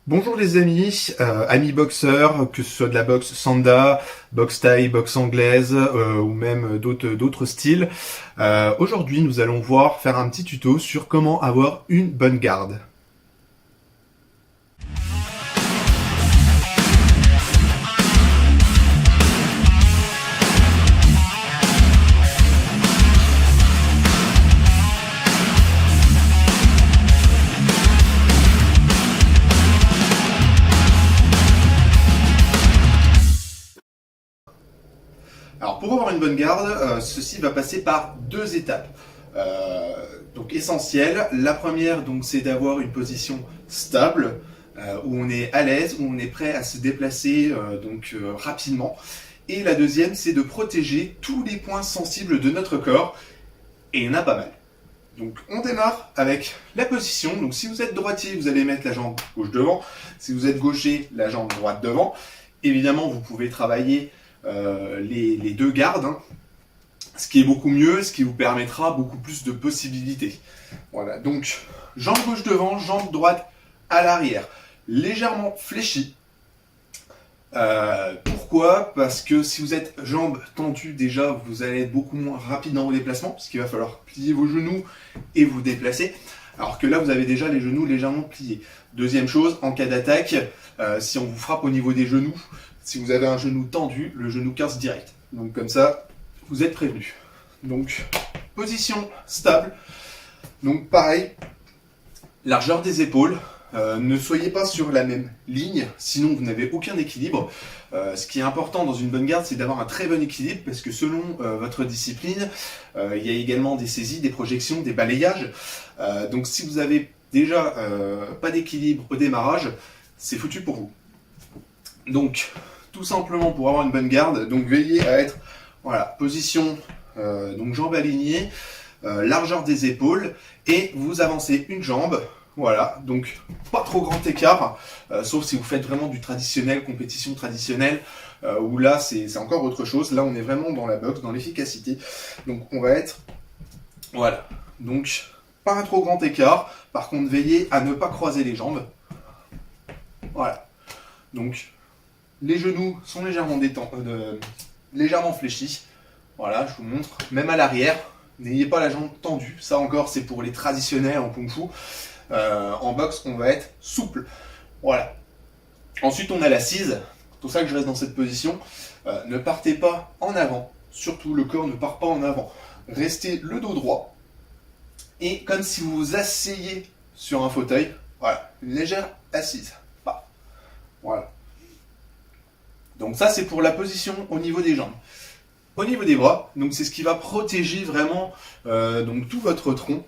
Bonjour les amis, amis boxeurs, que ce soit de la boxe Sanda, boxe thaï, boxe anglaise ou même d'autres styles. Aujourd'hui nous allons faire un petit tuto sur comment avoir une bonne garde. Alors pour avoir une bonne garde, ceci va passer par deux étapes. Donc essentielles. La première, donc, c'est d'avoir une position stable, où on est à l'aise, où on est prêt à se déplacer rapidement. Et la deuxième, c'est de protéger tous les points sensibles de notre corps. Et il y en a pas mal. Donc on démarre avec la position. Donc si vous êtes droitier, vous allez mettre la jambe gauche devant. Si vous êtes gaucher, la jambe droite devant. Évidemment, vous pouvez travailler les deux gardes, hein, ce qui est beaucoup mieux, ce qui vous permettra beaucoup plus de possibilités. Voilà, donc jambe gauche devant, jambe droite à l'arrière, légèrement fléchie. Pourquoi? Parce que si vous êtes jambes tendues, déjà vous allez être beaucoup moins rapide dans vos déplacements, parce qu'il va falloir plier vos genoux et vous déplacer, alors que là vous avez déjà les genoux légèrement pliés. Deuxième chose, en cas d'attaque, si on vous frappe au niveau des genoux, si vous avez un genou tendu, le genou casse direct. Donc comme ça, vous êtes prévenu. Donc, position stable. Donc pareil, largeur des épaules. Ne soyez pas sur la même ligne, sinon vous n'avez aucun équilibre. Ce qui est important dans une bonne garde, c'est d'avoir un très bon équilibre, parce que selon votre discipline, il y a également des saisies, des projections, des balayages. Donc si vous avez déjà pas d'équilibre au démarrage, c'est foutu pour vous. Donc, tout simplement pour avoir une bonne garde, donc veillez à être, voilà, position, donc jambes alignées, largeur des épaules, et vous avancez une jambe, voilà, donc pas trop grand écart, sauf si vous faites vraiment du traditionnel, compétition traditionnelle, où là c'est encore autre chose. Là on est vraiment dans la boxe, dans l'efficacité, donc on va être, voilà, donc pas un trop grand écart. Par contre, veillez à ne pas croiser les jambes, voilà, donc les genoux sont légèrement légèrement fléchis. Voilà, je vous montre. Même à l'arrière, n'ayez pas la jambe tendue. Ça encore, c'est pour les traditionnels en kung fu. En boxe, on va être souple. Voilà. Ensuite, on a l'assise. C'est pour ça que je reste dans cette position. Ne partez pas en avant. Surtout, le corps ne part pas en avant. Restez le dos droit. Et comme si vous vous asseyez sur un fauteuil. Voilà, une légère assise. Voilà. Donc ça, c'est pour la position au niveau des jambes. Au niveau des bras, donc c'est ce qui va protéger vraiment donc tout votre tronc,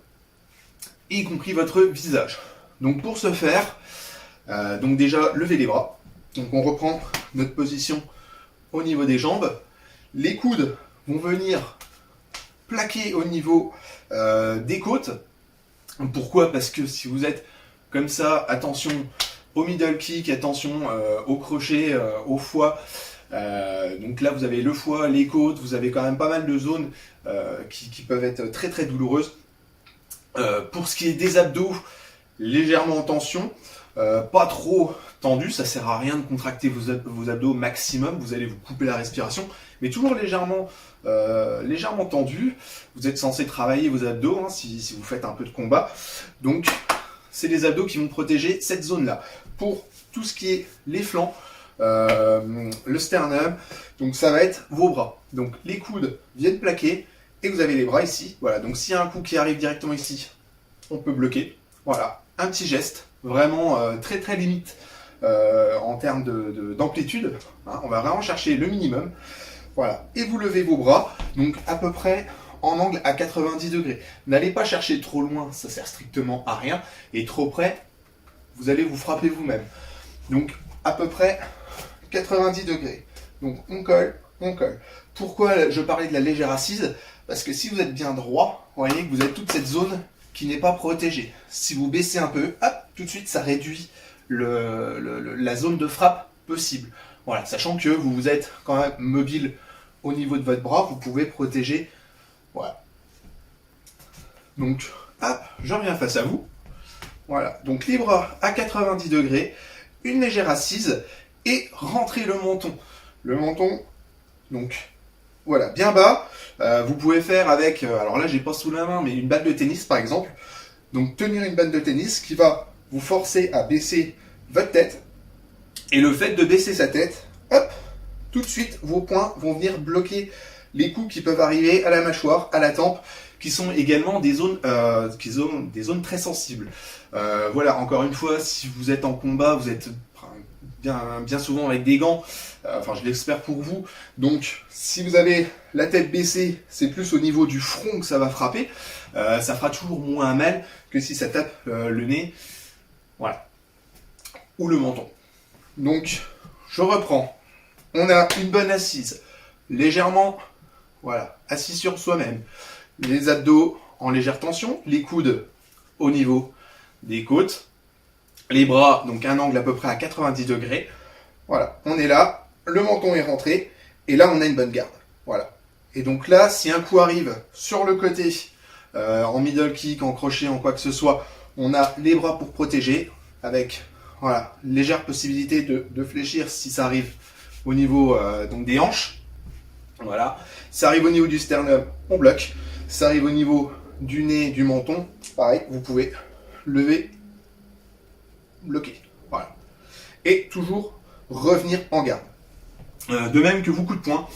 y compris votre visage. Donc pour ce faire, donc déjà levez les bras. Donc on reprend notre position au niveau des jambes. Les coudes vont venir plaquer au niveau des côtes. Pourquoi? Parce que si vous êtes comme ça, attention au middle kick, attention au crochet, au foie. Donc là vous avez le foie, les côtes, vous avez quand même pas mal de zones qui peuvent être très très douloureuses. Pour ce qui est des abdos, légèrement en tension, pas trop tendu, ça sert à rien de contracter vos abdos au maximum, vous allez vous couper la respiration, mais toujours légèrement tendu. Vous êtes censé travailler vos abdos, hein, si vous faites un peu de combat. Donc c'est les abdos qui vont protéger cette zone-là. Pour tout ce qui est les flancs, le sternum, donc ça va être vos bras. Donc les coudes viennent plaquer et vous avez les bras ici. Voilà, donc s'il y a un coup qui arrive directement ici, on peut bloquer. Voilà, un petit geste, vraiment très très limite en termes d'amplitude. Hein, on va vraiment chercher le minimum. Voilà, et vous levez vos bras, donc à peu près en angle à 90 degrés. N'allez pas chercher trop loin, ça sert strictement à rien. Et trop près, vous allez vous frapper vous-même. Donc à peu près 90 degrés. Donc on colle, on colle. Pourquoi je parlais de la légère assise? Parce que si vous êtes bien droit, vous voyez que vous avez toute cette zone qui n'est pas protégée. Si vous baissez un peu, hop, tout de suite ça réduit la zone de frappe possible. Voilà, sachant que vous êtes quand même mobile au niveau de votre bras, vous pouvez protéger. Voilà. Donc, hop, je reviens face à vous. Voilà, donc les bras à 90 degrés. une légère assise et rentrez le menton. Le menton, donc voilà, bien bas. Vous pouvez faire avec, alors là j'ai pas sous la main, mais une balle de tennis par exemple. Donc tenir une balle de tennis qui va vous forcer à baisser votre tête. Et le fait de baisser sa tête, hop, tout de suite vos poings vont venir bloquer les coups qui peuvent arriver à la mâchoire, à la tempe, qui sont également des zones, des zones très sensibles. Voilà, encore une fois, si vous êtes en combat, vous êtes bien souvent avec des gants, enfin je l'espère pour vous, donc si vous avez la tête baissée, c'est plus au niveau du front que ça va frapper, ça fera toujours moins mal que si ça tape le nez, voilà, ou le menton. Donc je reprends, on a une bonne assise, légèrement, voilà, assis sur soi-même, les abdos en légère tension, les coudes au niveau des côtes, les bras, donc un angle à peu près à 90 degrés. Voilà, on est là, le menton est rentré, et là on a une bonne garde. Voilà. Et donc là, si un coup arrive sur le côté, en middle kick, en crochet, en quoi que ce soit, on a les bras pour protéger, avec voilà, légère possibilité de fléchir si ça arrive au niveau donc des hanches. Voilà. Ça arrive au niveau du sternum, on bloque. Ça arrive au niveau du nez, du menton, pareil, vous pouvez lever, bloquer. Voilà. Et toujours revenir en garde. De même que vos coups de poing,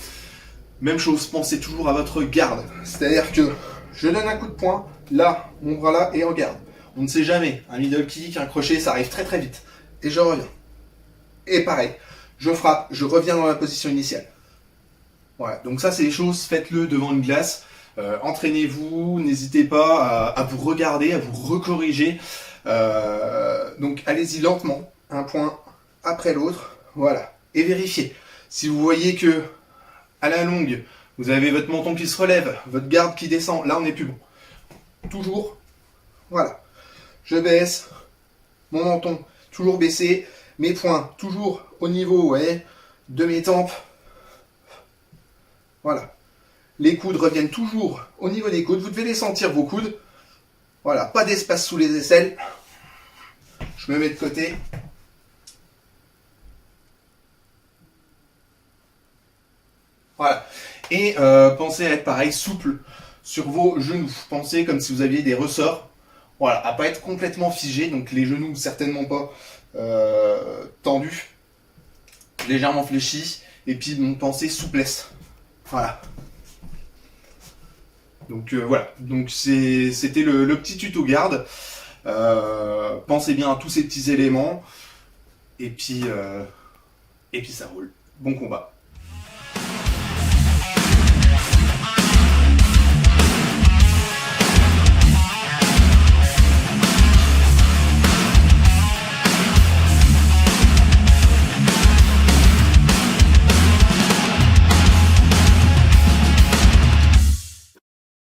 même chose, pensez toujours à votre garde. C'est-à-dire que je donne un coup de poing, là, mon bras là est en garde. On ne sait jamais, un middle kick, un crochet, ça arrive très très vite. Et je reviens. Et pareil, je frappe, je reviens dans la position initiale. Voilà, donc ça c'est les choses, faites-le devant une glace. Entraînez-vous, n'hésitez pas à vous regarder, à vous recorriger. Donc allez-y lentement, un point après l'autre, voilà. Et vérifiez. Si vous voyez que à la longue, vous avez votre menton qui se relève, votre garde qui descend, là on n'est plus bon. Toujours, voilà. Je baisse, mon menton toujours baissé, mes poings toujours au niveau ouais, de mes tempes. Voilà. Les coudes reviennent toujours au niveau des coudes. Vous devez les sentir, vos coudes. Voilà, pas d'espace sous les aisselles. Je me mets de côté. Voilà. Et pensez à être pareil, souple sur vos genoux. Pensez comme si vous aviez des ressorts. Voilà, à pas être complètement figé. Donc les genoux certainement pas tendus. Légèrement fléchis. Et puis donc, pensez souplesse. Voilà. Donc voilà, donc c'était le petit tuto garde. Pensez bien à tous ces petits éléments et puis ça roule. Bon combat.